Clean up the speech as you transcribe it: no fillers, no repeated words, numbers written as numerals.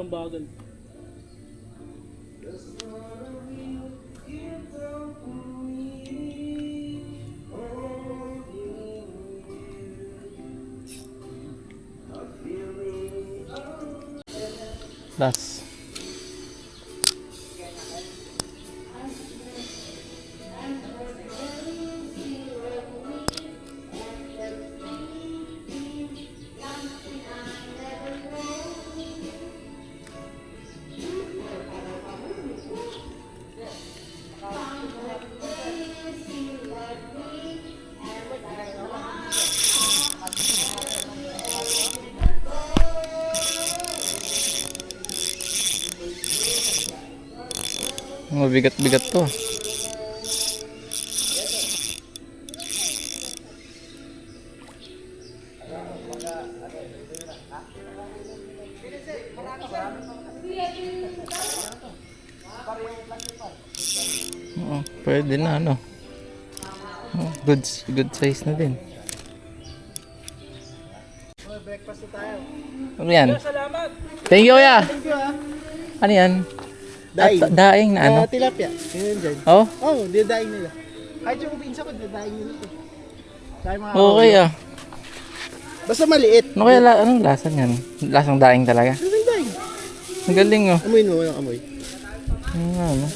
Ang bagal. Das. Mabigat-bigat to. Oh, pwede na ano. Oh, good size na din. Breakfast tayo. Ano yan? Salamat. Thank you, kuya. Thank you ah. Ano yan? Daing. Daing na ano? Tilapia. Yun dyan. Oh? Oh, dinadaing nila. Kahit yung pinsa ko, dinadaing nila ito. Dahil mga Okay ah. basta maliit. Ano kaya anong lasa niyan? Lasang daing talaga. Dinadaing. Ang galing oh. Amoy mo, walang amoy. Ano?